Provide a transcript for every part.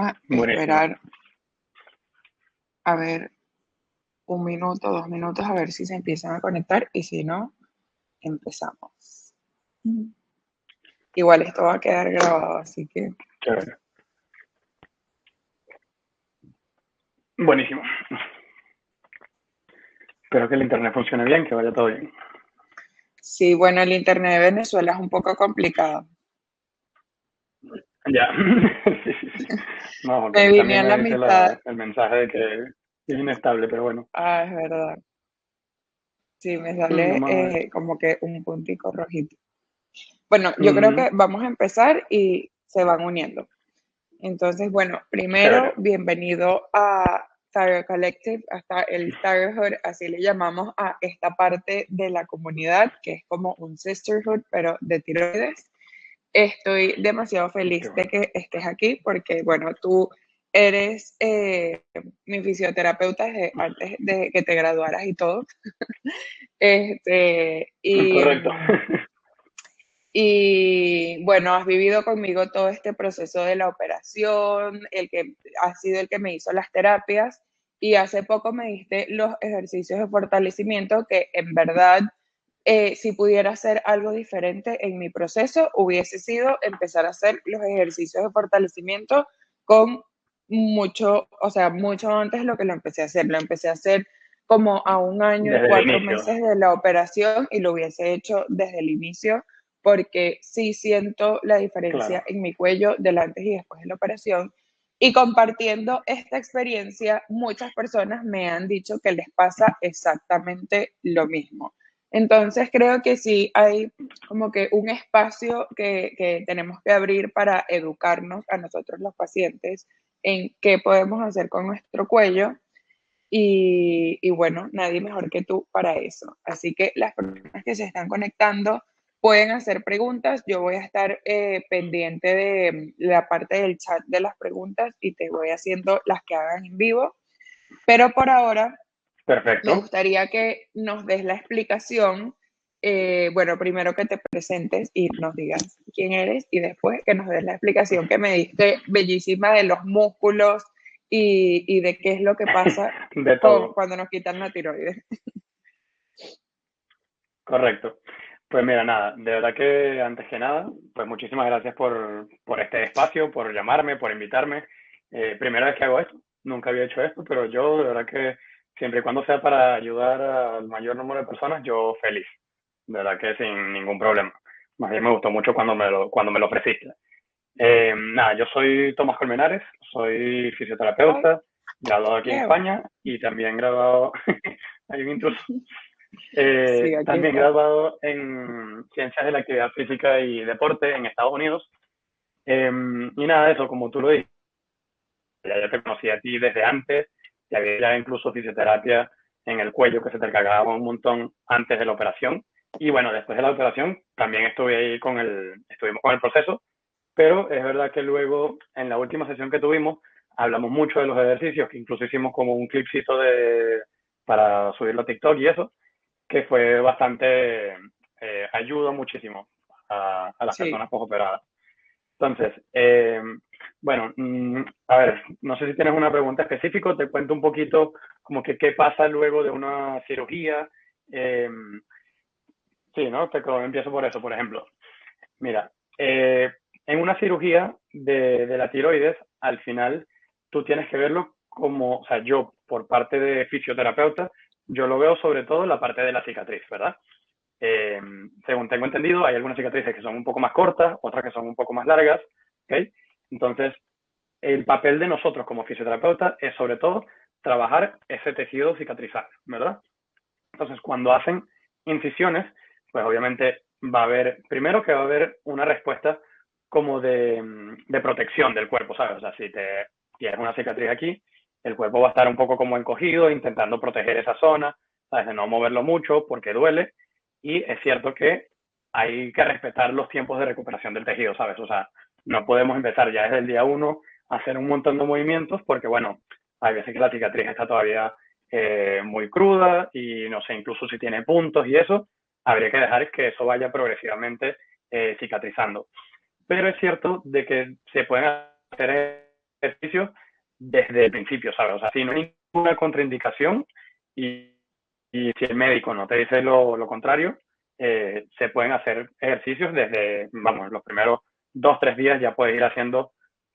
a Buenísimo. esperar a ver 1 minuto, 2 minutos, a ver si se empiezan a conectar y si no, empezamos. Igual esto va a quedar grabado, así que Chévere. Buenísimo. Espero que el internet funcione bien, que vaya todo bien. sí, bueno, el internet de Venezuela es un poco complicado. Ya. Sí, sí, sí. No, porque Me aquí vine también a me la dice mitad. el mensaje de que es inestable, pero bueno. Ah, es verdad. Sí, me sale Vamos a ver. como que un puntico rojito. Bueno, yo creo Mm, que vamos a empezar y se van uniendo. Entonces, bueno, primero, chévere. bienvenido a Thyroid Collective, hasta el Thyroidhood, así le llamamos a esta parte de la comunidad, que es como un sisterhood, pero de tiroides. Estoy demasiado Qué feliz de bueno. que estés aquí porque, bueno, tú eres mi fisioterapeuta desde antes de que te graduaras y todo. Este, y, Correcto. y bueno, has vivido conmigo todo este proceso de la operación, el que ha sido el que me hizo las terapias y hace poco me diste los ejercicios de fortalecimiento que en verdad, si pudiera hacer algo diferente en mi proceso, hubiese sido empezar a hacer los ejercicios de fortalecimiento con mucho, o sea, mucho antes de lo que lo empecé a hacer. Lo empecé a hacer como a 1 año y Desde el 4 meses inicio. de la operación y lo hubiese hecho desde el inicio porque sí siento la diferencia Claro, en mi cuello del antes y después de la operación. Y compartiendo esta experiencia, muchas personas me han dicho que les pasa exactamente lo mismo. Entonces creo que sí hay como que un espacio que tenemos que abrir para educarnos a nosotros los pacientes en qué podemos hacer con nuestro cuello y bueno, nadie mejor que tú para eso. Así que las personas que se están conectando pueden hacer preguntas. Yo voy a estar pendiente de la parte del chat de las preguntas y te voy haciendo las que hagan en vivo. Pero por ahora me perfecto. gustaría que nos des la explicación. Bueno, primero que te presentes y nos digas quién eres y después que nos des la explicación que me diste bellísima de los músculos y de qué es lo que pasa De todo. cuando nos quitan la tiroides. Correcto. Pues mira, nada, de verdad que antes que nada, pues muchísimas gracias por este espacio, por llamarme, por invitarme. Primera vez que hago esto, nunca había hecho esto, pero yo de verdad que siempre y cuando sea para ayudar al mayor número de personas, yo feliz. De verdad que sin ningún problema. Más bien me gustó mucho cuando me lo ofreciste. Nada, yo soy Tomás Colmenares, soy Ay, fisioterapeuta, graduado aquí en Leo. España y también graduado, hay un intruso, Sí, aquí también está. graduado en Ciencias de la Actividad Física y Deporte en Estados Unidos. Y nada, eso, como tú lo dijiste, ya te conocí a ti desde antes, y había ya incluso fisioterapia en el cuello que se te cargaba un montón antes de la operación. Y bueno, después de la operación también estuvimos con el proceso, pero es verdad que luego, en la última sesión que tuvimos, hablamos mucho de los ejercicios, que incluso hicimos como un clipcito para subirlo a TikTok y eso, que fue bastante, ayuda muchísimo a las Sí. personas postoperadas. Entonces, bueno, a ver, no sé si tienes una pregunta específica, te cuento un poquito como que qué pasa luego de una cirugía. Eh, sí, ¿no? Empiezo por eso, por ejemplo. Mira, en una cirugía de la tiroides, al final tú tienes que verlo como, o sea, yo por parte de fisioterapeuta, yo lo veo sobre todo en la parte de la cicatriz, ¿verdad? Eh, Según tengo entendido, hay algunas cicatrices que son un poco más cortas, otras que son un poco más largas, ¿ok? Entonces, el papel de nosotros como fisioterapeutas es sobre todo trabajar ese tejido cicatrizal, ¿verdad? Entonces, cuando hacen incisiones, pues obviamente va a haber, primero que va a haber una respuesta como de protección del cuerpo, ¿sabes? O sea, si tienes una cicatriz aquí, el cuerpo va a estar un poco como encogido, intentando proteger esa zona, ¿sabes? De no moverlo mucho porque duele. Y es cierto que hay que respetar los tiempos de recuperación del tejido, ¿sabes? O sea, no podemos empezar ya desde el día uno a hacer un montón de movimientos porque, bueno, hay veces que la cicatriz está todavía muy cruda y no sé, incluso si tiene puntos y eso, habría que dejar que eso vaya progresivamente cicatrizando. Pero es cierto de que se pueden hacer ejercicios desde el principio, ¿sabes? O sea, si no hay ninguna contraindicación y, y si el médico no te dice lo contrario, se pueden hacer ejercicios desde, vamos, los primeros 2, 3 días ya puedes ir haciendo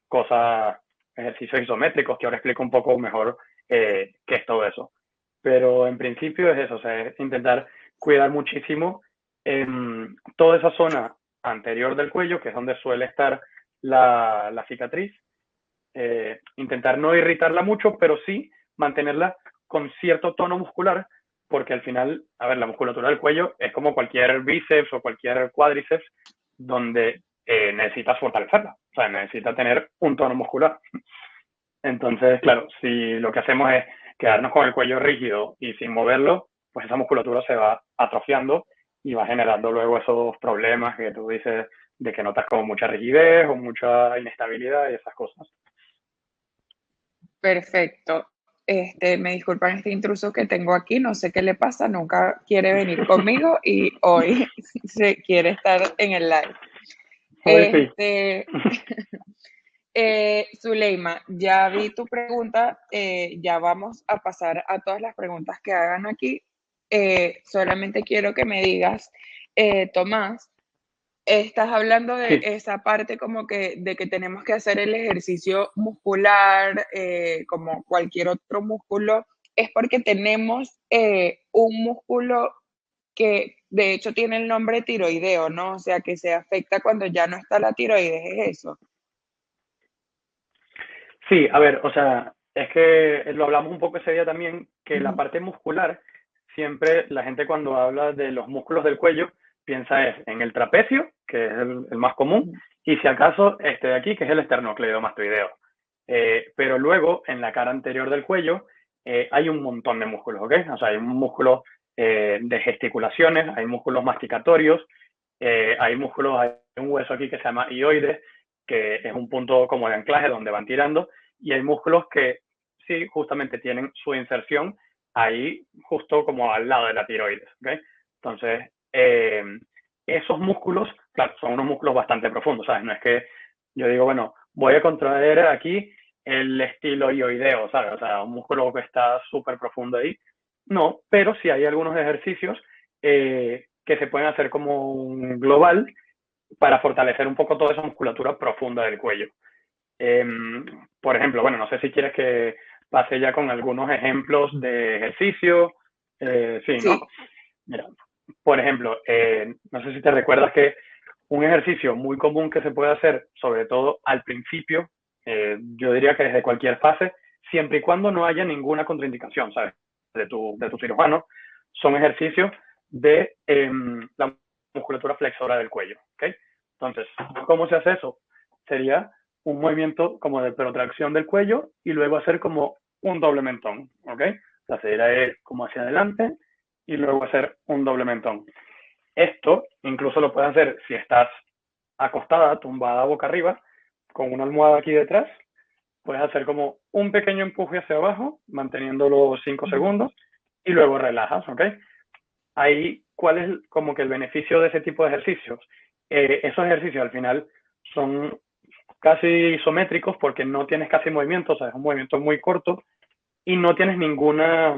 cosas, ejercicios isométricos, que ahora explico un poco mejor qué es todo eso. Pero en principio es eso, o sea, es intentar cuidar muchísimo toda esa zona anterior del cuello, que es donde suele estar la cicatriz, intentar no irritarla mucho, pero sí mantenerla con cierto tono muscular, porque al final, a ver, la musculatura del cuello es como cualquier bíceps o cualquier cuádriceps, donde necesitas fortalecerla, o sea, necesita tener un tono muscular. Entonces, claro, si lo que hacemos es quedarnos con el cuello rígido y sin moverlo, pues esa musculatura se va atrofiando y va generando luego esos problemas que tú dices de que notas como mucha rigidez o mucha inestabilidad y esas cosas. Perfecto. Me disculpan este intruso que tengo aquí, no sé qué le pasa, nunca quiere venir conmigo y hoy se quiere estar en el live. Hoy sí. Zuleima, ya vi tu pregunta, ya vamos a pasar a todas las preguntas que hagan aquí. Solamente quiero que me digas, Tomás, estás hablando de Sí. esa parte como que de que tenemos que hacer el ejercicio muscular, como cualquier otro músculo, es porque tenemos un músculo que de hecho tiene el nombre tiroideo, ¿no? O sea, que se afecta cuando ya no está la tiroides, ¿es eso? Sí, a ver, o sea, es que lo hablamos un poco ese día también, que la Ujú. parte muscular, siempre la gente cuando habla de los músculos del cuello, piensa es en el trapecio, que es el más común, Ujú. y si acaso este de aquí, que es el esternocleidomastoideo. Pero luego, en la cara anterior del cuello, hay un montón de músculos, ¿ok? O sea, hay un músculo de gesticulaciones, hay músculos masticatorios, hay músculos, hay un hueso aquí que se llama hioides, que es un punto como de anclaje donde van tirando, y hay músculos que sí, justamente tienen su inserción ahí, justo como al lado de la tiroides. ¿Okay? Entonces, esos músculos, claro, son unos músculos bastante profundos, ¿sabes? No es que yo digo, bueno, voy a contraer aquí el estiloioideo, ¿sabes? O sea, un músculo que está súper profundo ahí. No, pero sí hay algunos ejercicios que se pueden hacer como un global para fortalecer un poco toda esa musculatura profunda del cuello. Eh, por ejemplo, bueno, no sé si quieres que pase ya con algunos ejemplos de ejercicio. Sí, ¿no? Sí. Mira, por ejemplo, no sé si te recuerdas que un ejercicio muy común que se puede hacer, sobre todo al principio, yo diría que desde cualquier fase, siempre y cuando no haya ninguna contraindicación, ¿sabes? De tu cirujano, son ejercicios de la musculatura flexora del cuello, ¿ok? Entonces, ¿cómo se hace eso? Sería un movimiento como de protracción del cuello y luego hacer como un doble mentón, ¿ok? La sería es como hacia adelante y luego hacer un doble mentón. Esto incluso lo puedes hacer si estás acostada, tumbada boca arriba, con una almohada aquí detrás. Puedes hacer como un pequeño empuje hacia abajo, manteniendo los 5 Ujú. segundos, y luego relajas, ¿ok? Ahí, ¿cuál es como que el beneficio de ese tipo de ejercicios? Esos ejercicios al final son casi isométricos porque no tienes casi movimiento, o sea, es un movimiento muy corto y no tienes ninguna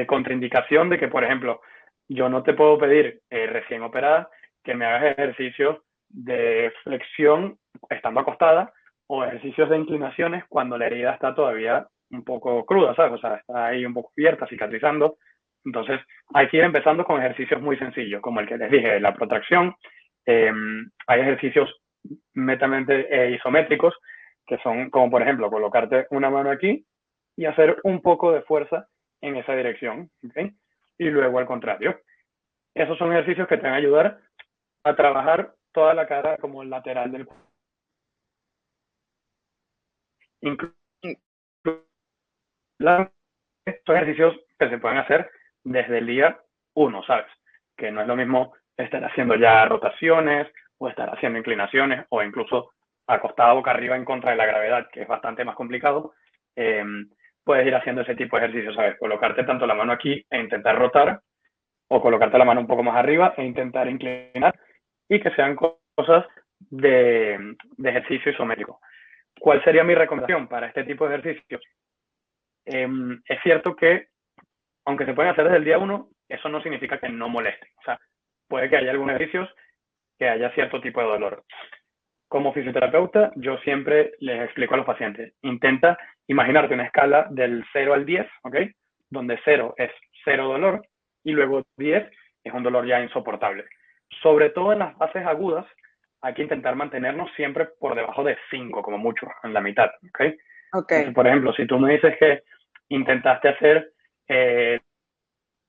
contraindicación de que, por ejemplo, yo no te puedo pedir recién operada que me hagas ejercicios de flexión estando acostada o ejercicios de inclinaciones cuando la herida está todavía un poco cruda, ¿sabes? O sea, está ahí un poco abierta, cicatrizando. Entonces, hay que ir empezando con ejercicios muy sencillos, como el que les dije, la protracción. Hay ejercicios netamente isométricos, que son como, por ejemplo, colocarte una mano aquí y hacer un poco de fuerza en esa dirección, ¿okay? Y luego al contrario. Esos son ejercicios que te van a ayudar a trabajar toda la cara como el lateral del cuerpo. Incluso estos ejercicios que se pueden hacer desde el día uno, ¿sabes? Que no es lo mismo estar haciendo ya rotaciones o estar haciendo inclinaciones o incluso acostada boca arriba en contra de la gravedad, que es bastante más complicado. Eh, puedes ir haciendo ese tipo de ejercicios, ¿sabes? Colocarte tanto la mano aquí e intentar rotar o colocarte la mano un poco más arriba e intentar inclinar y que sean cosas de ejercicio isométrico. ¿cuál sería mi recomendación para este tipo de ejercicios? Es cierto que, aunque se pueden hacer desde el día uno, eso no significa que no moleste. O sea, puede que haya algunos ejercicios que haya cierto tipo de dolor. Como fisioterapeuta, yo siempre les explico a los pacientes, intenta imaginarte una escala del 0 al 10, ¿ok? Donde 0 es cero dolor y luego 10 es un dolor ya insoportable. Sobre todo en las fases agudas, hay que intentar mantenernos siempre por debajo de 5, como mucho, en la mitad, ¿ok? Ok, Entonces, por ejemplo, si tú me dices que intentaste hacer eh,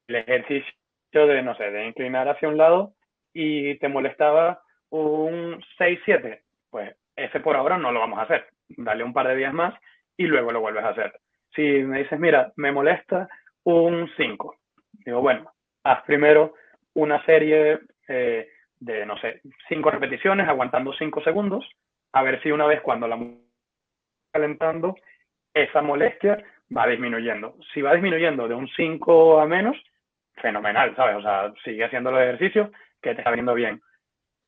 el ejercicio de, no sé, de inclinar hacia un lado y te molestaba un 6-7, pues ese por ahora no lo vamos a hacer. Dale un par de días más y luego lo vuelves a hacer. Si me dices, mira, me molesta un 5, digo, bueno, haz primero una serie de, no sé, 5 repeticiones, aguantando 5 segundos, a ver si una vez cuando la calentando, esa molestia va disminuyendo. Si va disminuyendo de un 5 a menos, fenomenal, ¿sabes? O sea, sigue haciendo los ejercicios que te está viniendo bien.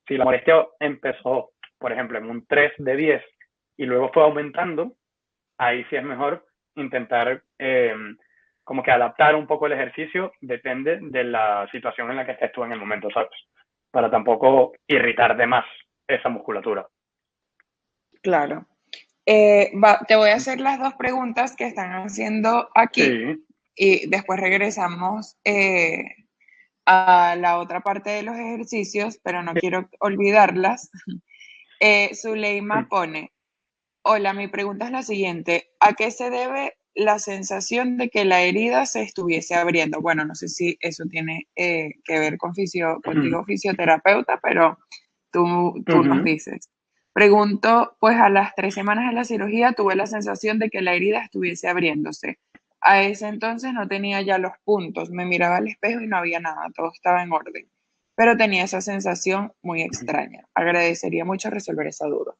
Si la molestia empezó, por ejemplo, en un 3 de 10 y luego fue aumentando, ahí sí es mejor intentar como que adaptar un poco el ejercicio, depende de la situación en la que estés tú en el momento, ¿sabes? Para tampoco irritar de más esa musculatura. claro. Te voy a hacer las dos preguntas que están haciendo aquí Sí. y después regresamos a la otra parte de los ejercicios, pero no quiero olvidarlas. Zuleima pone, hola, mi pregunta es la siguiente, ¿a qué se debe la sensación de que la herida se estuviese abriendo? Bueno, no sé si eso tiene que ver con contigo fisioterapeuta, pero tú nos dices. Pregunto, pues a las 3 semanas de la cirugía tuve la sensación de que la herida estuviese abriéndose. A ese entonces no tenía ya los puntos, me miraba al espejo y no había nada, todo estaba en orden. Pero tenía esa sensación muy extraña. Agradecería mucho resolver esa duda.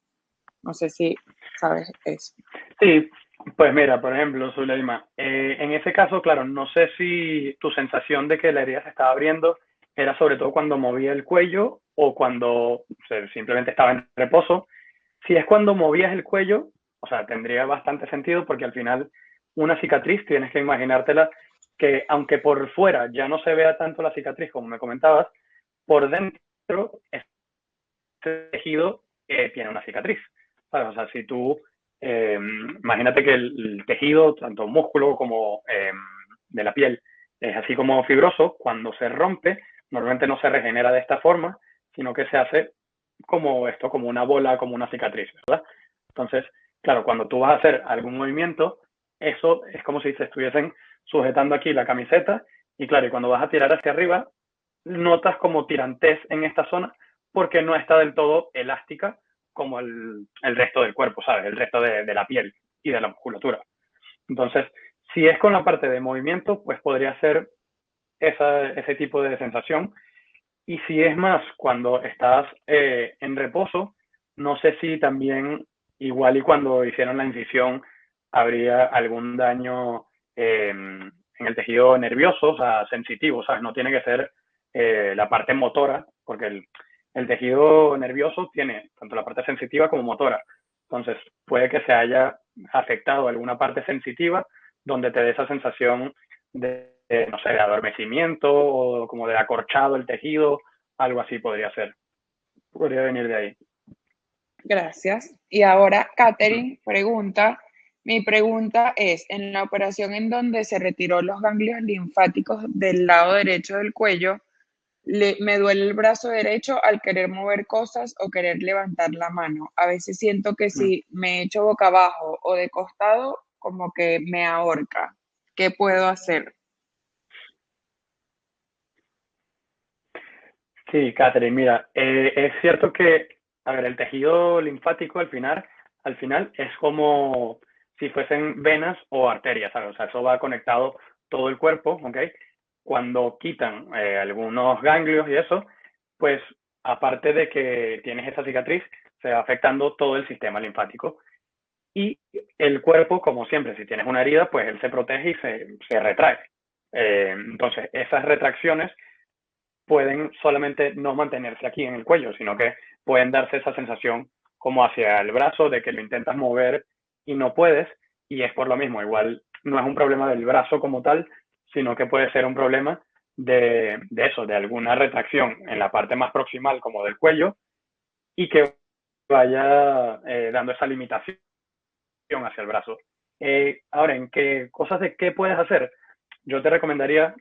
No sé si sabes eso. Sí, pues mira, por ejemplo, Zuleima, en ese caso, claro, no sé si tu sensación de que la herida se estaba abriendo era sobre todo cuando movía el cuello o cuando simplemente estaba en reposo. Si es cuando movías el cuello, o sea, tendría bastante sentido porque al final una cicatriz tienes que imaginártela que aunque por fuera ya no se vea tanto la cicatriz como me comentabas, por dentro este tejido tiene una cicatriz. ¿Sabes? O sea, si tú, imagínate que el tejido, tanto músculo como de la piel, es así como fibroso, cuando se rompe, normalmente no se regenera de esta forma, sino que se hace como esto, como una bola, como una cicatriz, ¿verdad? Entonces, claro, cuando tú vas a hacer algún movimiento, eso es como si se estuviesen sujetando aquí la camiseta y claro, y cuando vas a tirar hacia arriba, notas como tirantez en esta zona porque no está del todo elástica como el resto del cuerpo, ¿sabes? El resto de la piel y de la musculatura. Entonces, si es con la parte de movimiento, pues podría ser ese tipo de sensación. Y si es más cuando estás en reposo, no sé si también, igual y cuando hicieron la incisión, habría algún daño en el tejido nervioso, o sea, sensitivo, ¿sabes? No tiene que ser la parte motora, porque el tejido nervioso tiene tanto la parte sensitiva como motora. Entonces, puede que se haya afectado alguna parte sensitiva donde te dé esa sensación no sé, de adormecimiento o como de acorchado el tejido, algo así podría ser. Podría venir de ahí. Gracias. Y ahora, Katherine pregunta, mi pregunta es, en la operación en donde se retiró los ganglios linfáticos del lado derecho del cuello, me duele el brazo derecho al querer mover cosas o querer levantar la mano. A veces siento que si me echo boca abajo o de costado, como que me ahorca. ¿Qué puedo hacer? Sí, Catherine, mira, es cierto que, a ver, el tejido linfático al final es como si fuesen venas o arterias, ¿sabes? O sea, eso va conectado todo el cuerpo, ¿ok? Cuando quitan algunos ganglios y eso, pues aparte de que tienes esa cicatriz, se va afectando todo el sistema linfático. Y el cuerpo, como siempre, si tienes una herida, pues él se protege y se retrae. Entonces, esas retracciones pueden solamente no mantenerse aquí en el cuello, sino que pueden darse esa sensación como hacia el brazo, de que lo intentas mover y no puedes, y es por lo mismo, igual no es un problema del brazo como tal, sino que puede ser un problema de eso, de alguna retracción en la parte más proximal como del cuello y que vaya dando esa limitación hacia el brazo. Ahora, ¿en qué cosas de qué puedes hacer? Yo te recomendaría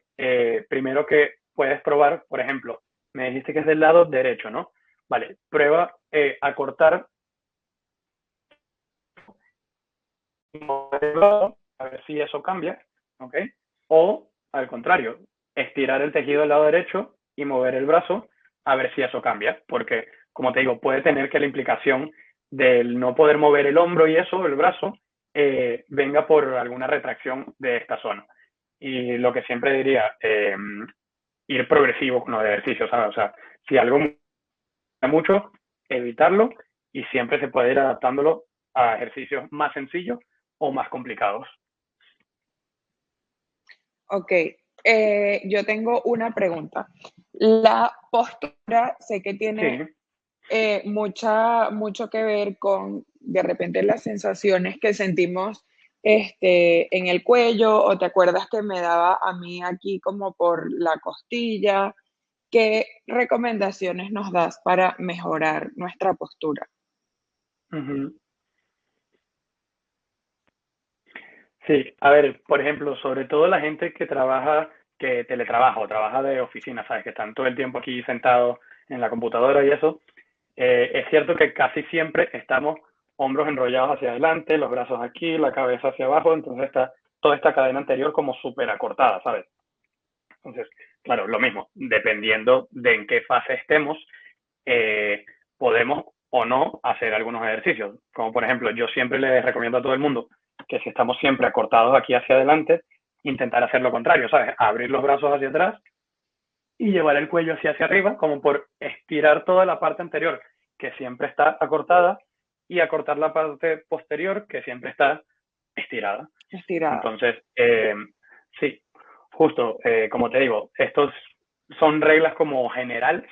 primero que puedes probar, por ejemplo, me dijiste que es del lado derecho, ¿no? Vale, prueba a cortar a ver si eso cambia, ¿ok? O al contrario, estirar el tejido del lado derecho y mover el brazo a ver si eso cambia, porque como te digo, puede tener que la implicación del no poder mover el hombro y eso, el brazo, venga por alguna retracción de esta zona. Y lo que siempre diría, ir progresivo con los ejercicios, ¿sabes? O sea, si algo mucho, evitarlo y siempre se puede ir adaptándolo a ejercicios más sencillos o más complicados. Ok, yo tengo una pregunta. La postura sé que tiene Sí, mucho que ver con de repente las sensaciones que sentimos en el cuello, o te acuerdas que me daba a mí aquí como por la costilla. ¿Qué recomendaciones nos das para mejorar nuestra postura? uh-huh. Sí, a ver, por ejemplo, sobre todo la gente que trabaja, que teletrabaja o trabaja de oficina, ¿sabes? Que están todo el tiempo aquí sentados en la computadora y eso, es cierto que casi siempre estamos hombros enrollados hacia adelante, los brazos aquí, la cabeza hacia abajo, entonces está toda esta cadena anterior como súper acortada, ¿sabes? Entonces, claro, lo mismo, dependiendo de en qué fase estemos, podemos o no hacer algunos ejercicios. Como por ejemplo, yo siempre les recomiendo a todo el mundo que si estamos siempre acortados aquí hacia adelante, intentar hacer lo contrario, ¿sabes? Abrir los brazos hacia atrás y llevar el cuello hacia arriba, como por estirar toda la parte anterior, que siempre está acortada, y acortar la parte posterior, que siempre está estirada. Estirada. Entonces, sí, justo, como te digo, estos son reglas como generales,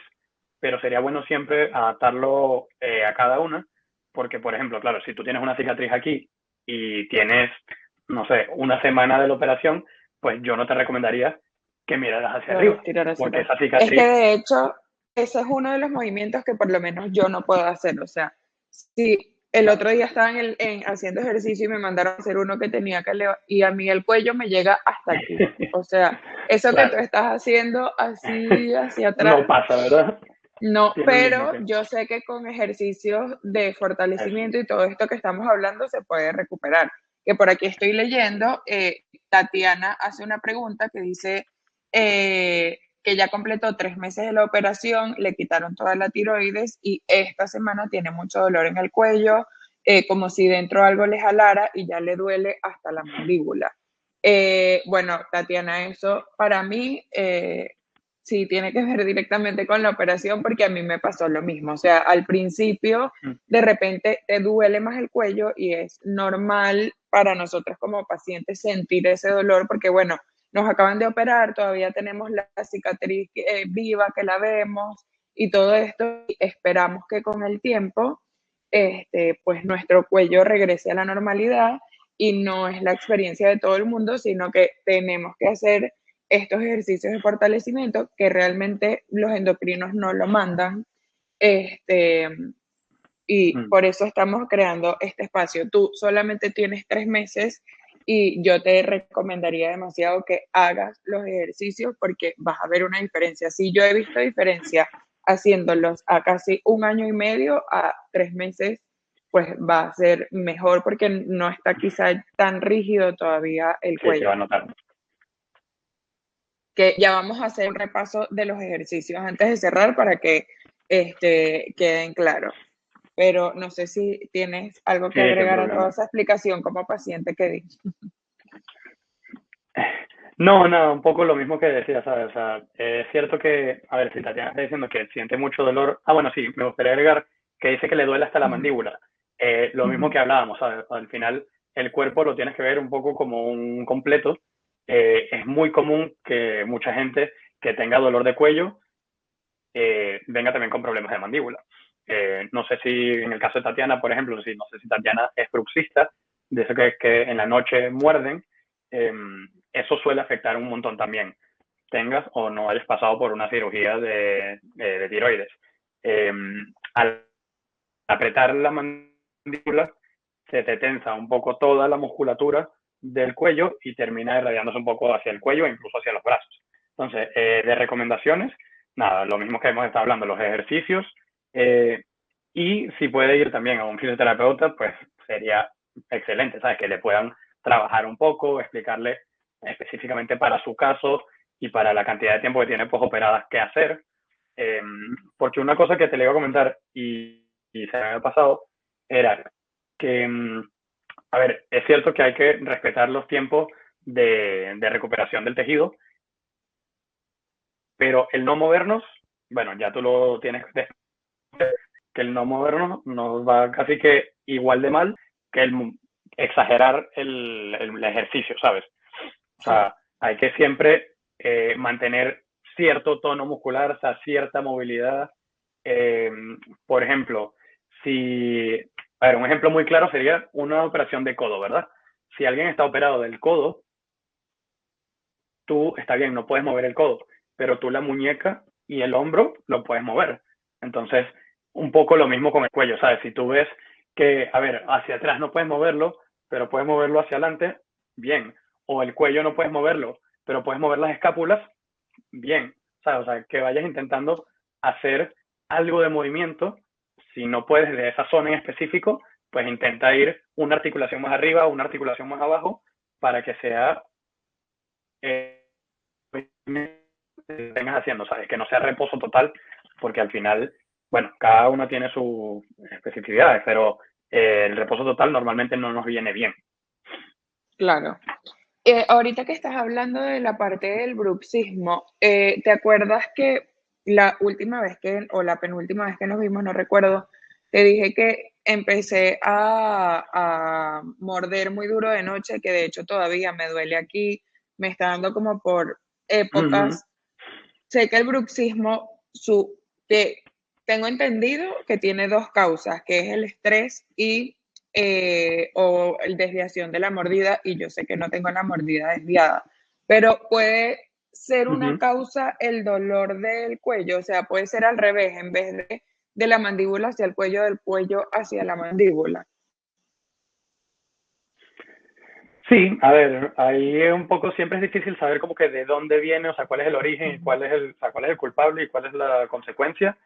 pero sería bueno siempre adaptarlo a cada una, porque, por ejemplo, claro, si tú tienes una cicatriz aquí y tienes, no sé, una semana de la operación, pues yo no te recomendaría que miraras hacia Claro, arriba, estirar hacia porque atrás. esa Es que cicatriz, de hecho, ese es uno de los movimientos que por lo menos yo no puedo hacer. O sea, si el claro, otro día estaba haciendo ejercicio y me mandaron a hacer uno que tenía que levantar, y a mí el cuello me llega hasta aquí. O sea, eso que tú claro, estás haciendo así hacia no atrás, pasa, ¿verdad? no, Tiene un pero límite. yo sé que con ejercicios de Eso. fortalecimiento y todo esto que estamos hablando se puede recuperar. Que por aquí estoy leyendo, Tatiana hace una pregunta que dice que ya completó 3 meses de la operación, le quitaron toda la tiroides y esta semana tiene mucho dolor en el cuello, como si dentro algo le jalara y ya le duele hasta la mandíbula. Bueno, Tatiana, eso para mí sí tiene que ver directamente con la operación porque a mí me pasó lo mismo. O sea, al principio Mm, de repente te duele más el cuello y es normal para nosotros como pacientes sentir ese dolor porque, bueno, nos acaban de operar, todavía tenemos la cicatriz viva que la vemos y todo esto. Y esperamos que con el tiempo, pues nuestro cuello regrese a la normalidad y no es la experiencia de todo el mundo, sino que tenemos que hacer estos ejercicios de fortalecimiento que realmente los endocrinos no lo mandan. Este, y mm. por eso estamos creando este espacio. Tú solamente tienes 3 meses y yo te recomendaría demasiado que hagas los ejercicios porque vas a ver una diferencia. Si yo he visto diferencia haciéndolos a casi 1 año y medio, a 3 meses, pues va a ser mejor porque no está quizá tan rígido todavía el Sí, se va cuello. a notar. Que ya vamos a hacer un repaso de los ejercicios antes de cerrar para que queden claros. Pero no sé si tienes algo que Sí, sin agregar a toda problema. esa explicación como paciente que di. No, nada, un poco lo mismo que decía, ¿sabes? O sea, es cierto que, a ver, si Tatiana está diciendo que siente mucho dolor, bueno, sí, me gustaría agregar que dice que le duele hasta la Ujú, mandíbula. Lo mismo ujú. que hablábamos, ¿sabes? Al final, el cuerpo lo tienes que ver un poco como un completo. Es muy común que mucha gente que tenga dolor de cuello venga también con problemas de mandíbula. No sé si en el caso de Tatiana, por ejemplo, no sé si Tatiana es bruxista, de eso que en la noche muerden, eso suele afectar un montón también, tengas o no hayas pasado por una cirugía de tiroides. Al apretar la mandíbula, se te tensa un poco toda la musculatura del cuello y termina irradiándose un poco hacia el cuello e incluso hacia los brazos. Entonces, de recomendaciones, nada, lo mismo que hemos estado hablando, los ejercicios, y si puede ir también a un fisioterapeuta, pues sería excelente, ¿sabes? Que le puedan trabajar un poco, explicarle específicamente para su caso y para la cantidad de tiempo que tiene posoperadas qué hacer. Porque una cosa que te le iba a comentar y se me había pasado era que, a ver, es cierto que hay que respetar los tiempos de recuperación del tejido, pero el no movernos, bueno, ya tú lo tienes que el no movernos nos va casi que igual de mal que el exagerar el ejercicio, ¿sabes? O sea, hay que siempre mantener cierto tono muscular, o sea, cierta movilidad. Eh, por ejemplo, si, a ver, un ejemplo muy claro sería una operación de codo, ¿verdad? Si alguien está operado del codo, tú, está bien, no puedes mover el codo, pero tú la muñeca y el hombro lo puedes mover. Entonces, un poco lo mismo con el cuello, ¿sabes? Si tú ves que, a ver, hacia atrás no puedes moverlo, pero puedes moverlo hacia adelante, bien. O el cuello no puedes moverlo, pero puedes mover las escápulas, bien. ¿Sabes? O sea, que vayas intentando hacer algo de movimiento. Si no puedes de esa zona en específico, pues intenta ir una articulación más arriba, una articulación más abajo, para que sea eh, tengas haciendo, ¿sabes? Que no sea reposo total, porque al final, bueno, cada uno tiene sus especificidades, pero el reposo total normalmente no nos viene bien. Claro. Ahorita que estás hablando de la parte del bruxismo, ¿te acuerdas que la última vez que, o la penúltima vez que nos vimos, no recuerdo, te dije que empecé a morder muy duro de noche, que de hecho todavía me duele aquí, me está dando como por Uh -huh. épocas? Sé que el bruxismo, que tengo entendido que tiene dos causas, que es el estrés y o el desviación de la mordida, y yo sé que no tengo la mordida desviada, pero puede ser Uh una -huh. causa el dolor del cuello, o sea, puede ser al revés, en vez de la mandíbula hacia el cuello, del cuello hacia la mandíbula. Sí, a ver, ahí un poco siempre es difícil saber como que de dónde viene, o sea, cuál es el origen y Ujú. o sea, cuál es el culpable y cuál es la consecuencia,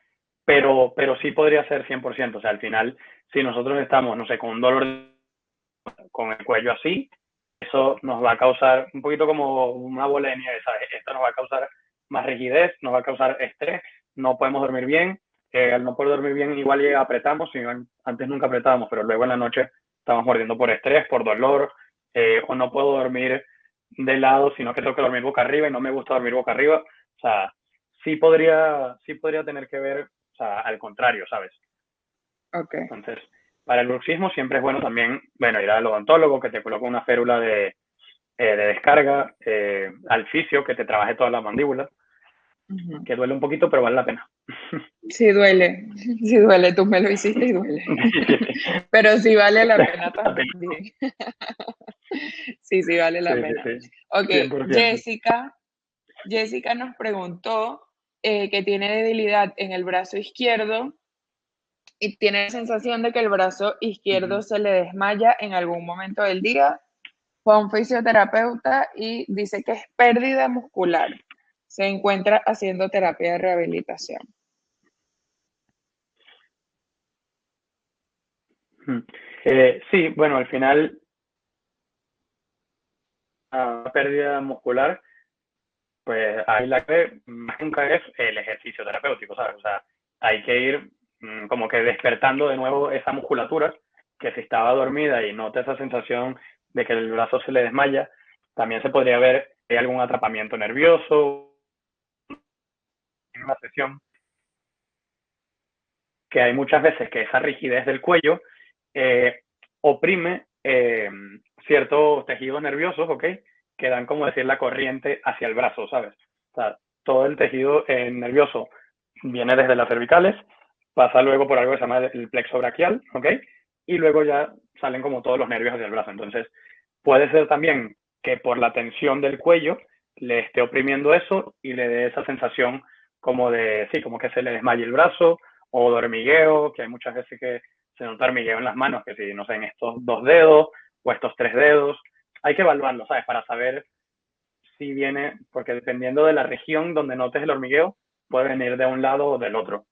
pero sí podría ser 100%, o sea, al final, si nosotros estamos, no sé, con un dolor con el cuello así, eso nos va a causar un poquito como una bola de nieve, ¿sabes? Esto nos va a causar más rigidez, nos va a causar estrés, no podemos dormir bien, al no poder dormir bien igual ya apretamos, si antes nunca apretábamos, pero luego en la noche estamos mordiendo por estrés, por dolor, o no puedo dormir de lado, sino que tengo que dormir boca arriba y no me gusta dormir boca arriba, o sea, sí podría tener que ver, o sea, al contrario, ¿sabes? Ok. Entonces, para el bruxismo siempre es bueno también, bueno, ir al odontólogo que te coloque una férula de descarga, al fisio que te trabaje toda la mandíbula, Ujú. que duele un poquito, pero vale la pena. Sí duele, sí duele, tú me lo hiciste y duele. Pero sí vale la pena La pena. también. Sí, sí vale Sí, la sí, pena. sí, Ok, 100%. Jessica nos preguntó que tiene debilidad en el brazo izquierdo y tiene la sensación de que el brazo Uh izquierdo -huh. se le desmaya en algún momento del día. Fue a un fisioterapeuta y dice que es pérdida muscular. Se encuentra haciendo terapia de rehabilitación. Sí, bueno, al final, una pérdida muscular, pues ahí la que más nunca es el ejercicio terapéutico, ¿sabes? O sea, hay que ir como que despertando de nuevo esa musculatura que si estaba dormida y nota esa sensación de que el brazo se le desmaya, también se podría ver si hay algún atrapamiento nervioso en una sesión, que hay muchas veces que esa rigidez del cuello eh, oprime ciertos tejidos nerviosos, ¿ok? Que dan, como decir, la corriente hacia el brazo, ¿sabes? O sea, todo el tejido nervioso viene desde las cervicales pasa luego por algo que se llama el plexo braquial, ¿ok? Y luego ya salen como todos los nervios hacia el brazo. Entonces, puede ser también que por la tensión del cuello le esté oprimiendo eso y le dé esa sensación como de, sí, como que se le desmaye el brazo o de hormigueo, que hay muchas veces que se nota hormigueo en las manos, que si, no sé, en estos 2 dedos o estos 3 dedos. Hay que evaluarlo, ¿sabes? Para saber si viene, porque dependiendo de la región donde notes el hormigueo, puede venir de un lado o del otro.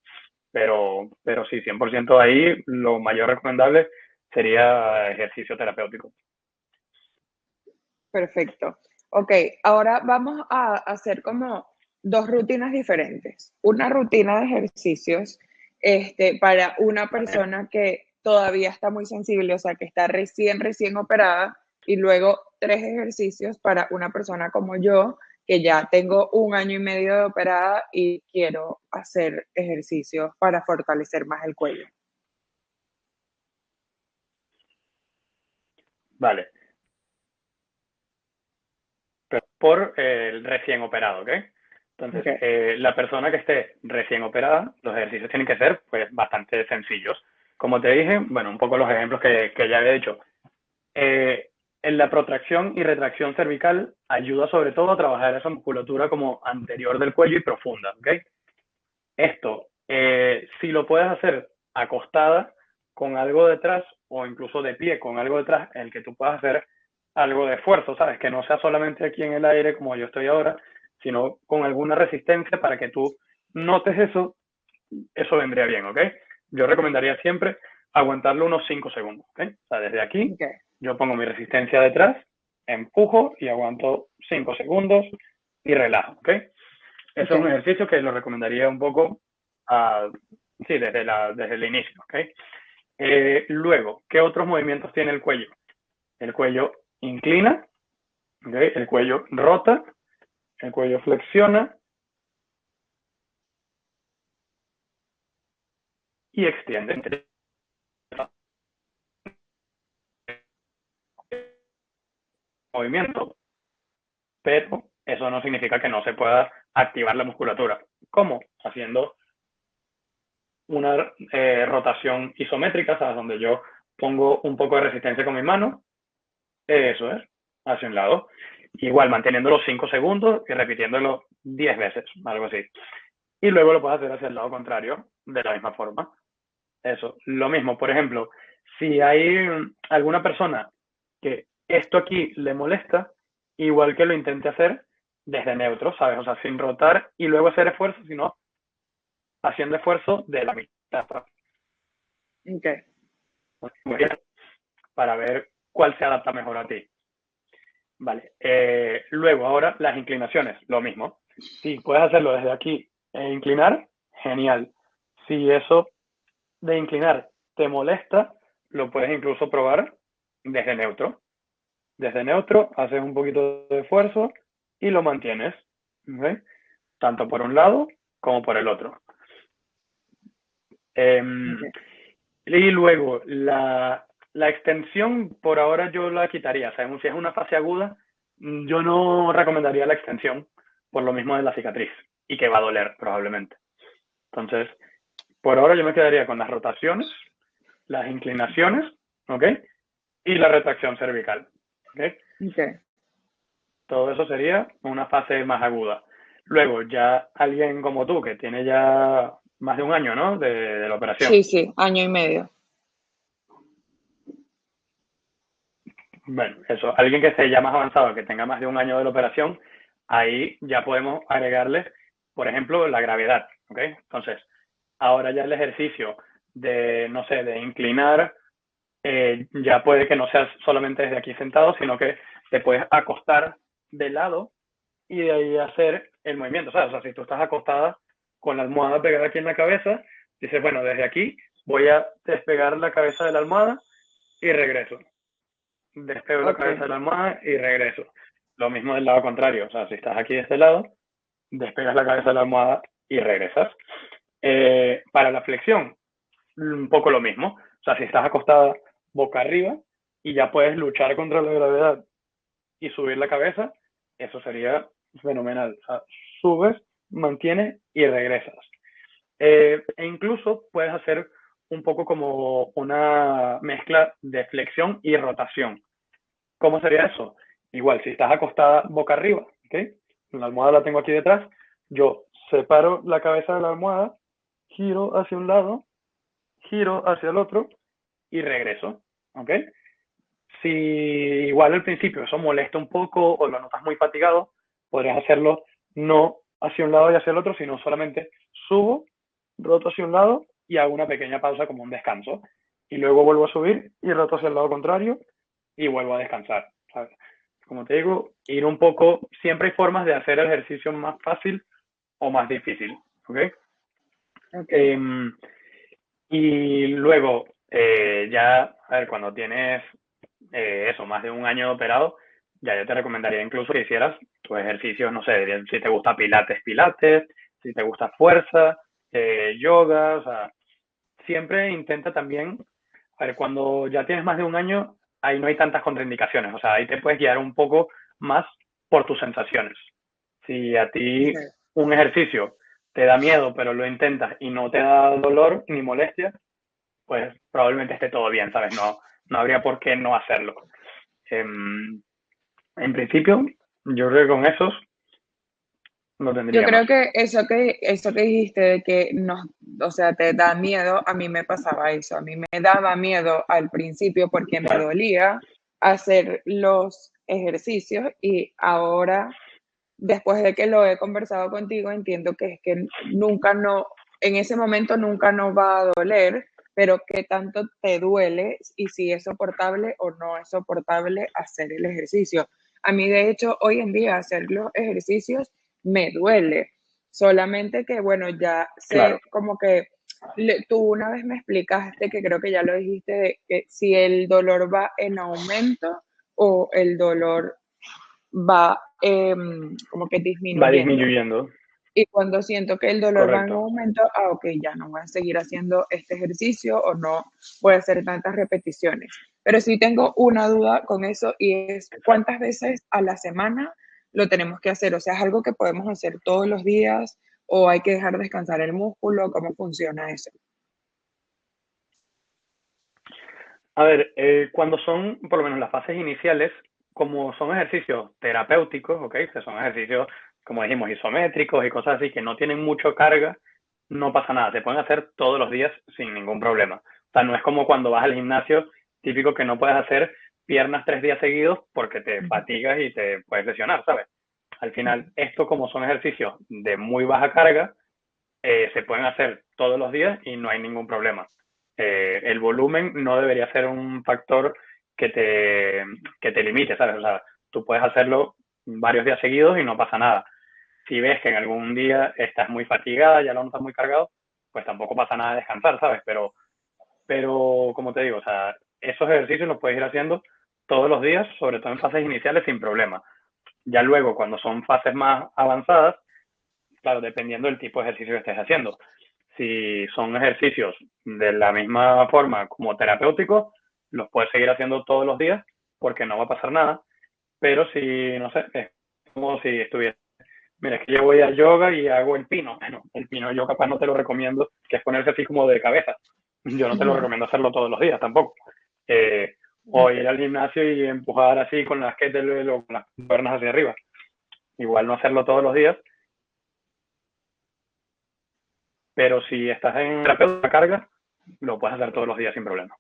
Pero sí, 100% ahí lo mayor recomendable sería ejercicio terapéutico. Perfecto. Ok, ahora vamos a hacer como dos rutinas diferentes. Una rutina de ejercicios para una persona que todavía está muy sensible, o sea, que está recién operada, y luego 3 ejercicios para una persona como yo, que ya tengo 1 año y medio de operada y quiero hacer ejercicios para fortalecer más el cuello. Vale. Pero por el recién operado, ¿ok? Entonces, Okay. la persona que esté recién operada, los ejercicios tienen que ser pues bastante sencillos. Como te dije, bueno, un poco los ejemplos que ya había dicho. Eh, en la protracción y retracción cervical ayuda sobre todo a trabajar esa musculatura como anterior del cuello y profunda, ¿ok? Esto, si lo puedes hacer acostada con algo detrás o incluso de pie con algo detrás en el que tú puedas hacer algo de esfuerzo, ¿sabes? Que no sea solamente aquí en el aire como yo estoy ahora, sino con alguna resistencia para que tú notes eso, eso vendría bien, ¿ok? Yo recomendaría siempre aguantarlo unos 5 segundos, ¿ok? O sea, desde aquí Okay. yo pongo mi resistencia detrás, empujo y aguanto 5 segundos y relajo, ¿ok? Eso es un Okay. ejercicio que lo recomendaría un poco, sí, desde el inicio, ¿ok? Luego, ¿qué otros movimientos tiene el cuello? El cuello inclina, ¿okay? El cuello rota, el cuello flexiona y extiende. Movimiento, pero eso no significa que no se pueda activar la musculatura. ¿Cómo? Haciendo una rotación isométrica, ¿sabes? Donde yo pongo un poco de resistencia con mi mano, eso es, hacia un lado. Igual manteniendo los 5 segundos y repitiéndolo 10 veces, algo así. Y luego lo puedes hacer hacia el lado contrario de la misma forma. Eso, lo mismo, por ejemplo, si hay alguna persona que esto aquí le molesta, igual que lo intente hacer desde neutro, ¿sabes? O sea, sin rotar y luego hacer esfuerzo, sino haciendo esfuerzo de la mitad. Okay. Para ver cuál se adapta mejor a ti. Vale. Luego, ahora las inclinaciones, lo mismo. Si puedes hacerlo desde aquí e inclinar, genial. Si eso de inclinar te molesta, lo puedes incluso probar desde neutro. Desde neutro haces un poquito de esfuerzo y lo mantienes, ¿okay? Tanto por un lado como por el otro. Okay. Y luego, la extensión, por ahora yo la quitaría. O sea, si es una fase aguda, yo no recomendaría la extensión por lo mismo de la cicatriz y que va a doler probablemente. Entonces, por ahora yo me quedaría con las rotaciones, las inclinaciones, ¿ok? Y la retracción cervical, ¿ok? Okay. Todo eso sería una fase más aguda. Luego, ya alguien como tú, que tiene ya más de un año, ¿no? De la operación. Sí, sí, 1 año y medio. Bueno, eso, alguien que esté ya más avanzado, que tenga más de un año de la operación, ahí ya podemos agregarles, por ejemplo, la gravedad, ¿ok? Entonces, ahora ya el ejercicio de, no sé, de inclinar, ya puede que no seas solamente desde aquí sentado, sino que te puedes acostar de lado y de ahí hacer el movimiento, ¿sabes? O sea, si tú estás acostada con la almohada pegada aquí en la cabeza, dices, bueno, desde aquí voy a despegar la cabeza de la almohada y regreso. Despego la cabeza Okay. de la almohada y regreso. Lo mismo del lado contrario, o sea, si estás aquí de este lado, despegas la cabeza de la almohada y regresas. Para la flexión, un poco lo mismo. O sea, si estás acostada boca arriba y ya puedes luchar contra la gravedad y subir la cabeza, eso sería fenomenal. O sea, subes, mantienes y regresas. E incluso puedes hacer un poco como una mezcla de flexión y rotación. ¿Cómo sería eso? Igual, si estás acostada boca arriba, ¿ok? La almohada la tengo aquí detrás, yo separo la cabeza de la almohada, giro hacia un lado, giro hacia el otro y regreso, ¿ok? Si igual al principio eso molesta un poco o lo notas muy fatigado, podrías hacerlo no hacia un lado y hacia el otro, sino solamente subo, roto hacia un lado y hago una pequeña pausa como un descanso. Y luego vuelvo a subir y roto hacia el lado contrario y vuelvo a descansar, ¿sabes? Como te digo, ir un poco, siempre hay formas de hacer el ejercicio más fácil o más difícil, ¿ok? Ok. Y luego, ya, a ver, cuando tienes eso, más de un año operado, ya yo te recomendaría incluso que hicieras tus ejercicios, no sé, si te gusta pilates, pilates, si te gusta fuerza, yoga, o sea, siempre intenta también, a ver, cuando ya tienes más de un año, ahí no hay tantas contraindicaciones, o sea, ahí te puedes guiar un poco más por tus sensaciones. Si a ti Ok. un ejercicio te da miedo, pero lo intentas y no te da dolor ni molestia, pues probablemente esté todo bien, ¿sabes? No, no habría por qué no hacerlo. En principio, yo creo que con esos lo Yo tendríamos. creo que eso que dijiste de que nos, o sea, te da miedo, a mí me pasaba eso, a mí me daba miedo al principio porque me Claro, dolía hacer los ejercicios y ahora, después de que lo he conversado contigo, entiendo que es que nunca no, en ese momento nunca no va a doler, pero qué tanto te duele y si es soportable o no es soportable hacer el ejercicio. A mí, de hecho, hoy en día hacer los ejercicios me duele, solamente que, bueno, ya claro. sé como que tú una vez me explicaste, que creo que ya lo dijiste, de que si el dolor va en aumento o el dolor va como que Va disminuyendo. disminuyendo, Y cuando siento que el dolor va en correcto. aumento, ok, ya no voy a seguir haciendo este ejercicio o no voy a hacer tantas repeticiones. Pero sí tengo una duda con eso y es Exacto. cuántas veces a la semana lo tenemos que hacer. O sea, ¿es algo que podemos hacer todos los días o hay que dejar descansar el músculo? ¿Cómo funciona eso? A ver, cuando son, por lo menos las fases iniciales, como son ejercicios terapéuticos, ¿ok? Que son ejercicios, como dijimos, isométricos y cosas así que no tienen mucha carga, no pasa nada. Se pueden hacer todos los días sin ningún problema. O sea, no es como cuando vas al gimnasio, típico que no puedes hacer piernas 3 días seguidos porque te Ujú, fatigas y te puedes lesionar, ¿sabes? Al final, ujú. esto como son ejercicios de muy baja carga, se pueden hacer todos los días y no hay ningún problema. El volumen no debería ser un factor que te limite, ¿sabes? O sea, tú puedes hacerlo varios días seguidos y no pasa nada. Si ves que en algún día estás muy fatigada, ya lo notas muy cargado, pues tampoco pasa nada de descansar, ¿sabes? Pero como te digo, o sea, esos ejercicios los puedes ir haciendo todos los días, sobre todo en fases iniciales, sin problema. Ya luego, cuando son fases más avanzadas, claro, dependiendo del tipo de ejercicio que estés haciendo. Si son ejercicios de la misma forma como terapéuticos, los puedes seguir haciendo todos los días porque no va a pasar nada. Pero si, no sé, es como si estuviera, mira, es que yo voy a yoga y hago el pino. Bueno, el pino yo capaz no te lo recomiendo, que es ponerse así como de cabeza. Yo no te lo Ujú. recomiendo hacerlo todos los días tampoco. O ir al gimnasio y empujar así con las kettlebell o con las piernas hacia arriba. Igual no hacerlo todos los días, pero si estás en terapeuta carga, lo puedes hacer todos los días sin problema.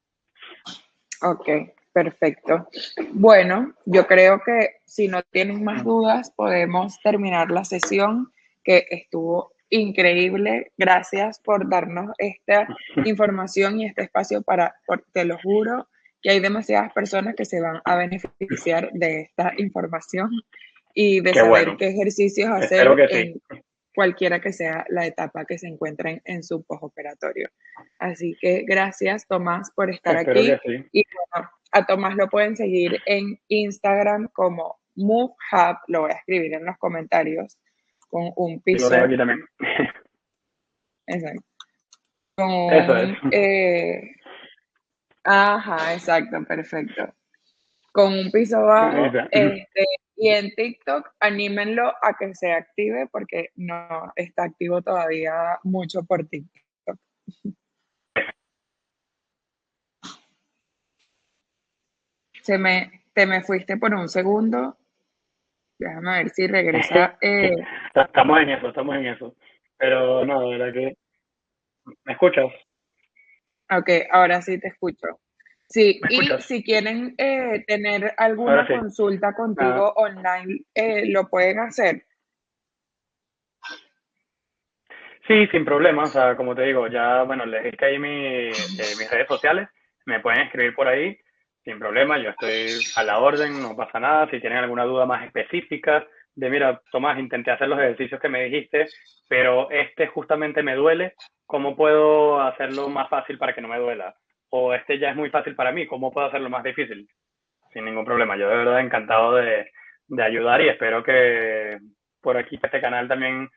Ok, perfecto. Bueno, yo creo que si no tienen más dudas, podemos terminar la sesión, que estuvo increíble. Gracias por darnos esta información y este espacio te lo juro que hay demasiadas personas que se van a beneficiar de esta información y de Qué saber bueno, qué ejercicios espero hacer que sí, en cualquiera que sea la etapa que se encuentren en su postoperatorio. Así que gracias, Tomás, por estar espero que aquí. sí. Y bueno, a Tomás lo pueden seguir en Instagram como MoveHub, lo voy a escribir en los comentarios, con un Y lo tengo piso, aquí también. exacto, con Eso es. ajá, exacto, perfecto, con un piso bajo, Ahí está. este, Y en TikTok, anímenlo a que se active porque no está activo todavía mucho por TikTok. Te me fuiste por un segundo. Déjame ver si regresa. Estamos en eso, estamos en eso. Pero no, de verdad que... ¿Me escuchas? Ok, ahora sí te escucho. Sí, ¿Me y escuchas? si quieren tener Ahora alguna sí. consulta Nada. contigo online, lo pueden hacer. Sí, sin problema. O sea, como te digo, ya, bueno, les dije ahí mis redes sociales. Me pueden escribir por ahí sin problema. Yo estoy a la orden, no pasa nada. Si tienen alguna duda más específica de, mira, Tomás, intenté hacer los ejercicios que me dijiste, pero este justamente me duele. ¿Cómo puedo hacerlo más fácil para que no me duela? O este ya es muy fácil para mí, ¿cómo puedo hacerlo más difícil? Sin ningún problema. Yo de verdad encantado de ayudar y espero que por aquí, este canal también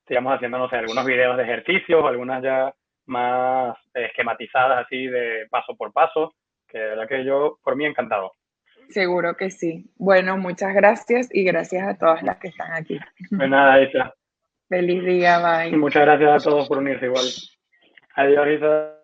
sigamos haciendo, no sé, algunos videos de ejercicios, algunas ya más esquematizadas así de paso por paso, que de verdad que yo, por mí, encantado. Seguro que sí. Bueno, muchas gracias y gracias a todas las que están aquí. Pues nada, Isa. Feliz día, bye. Muchas gracias a todos por unirse igual. Adiós, Isa.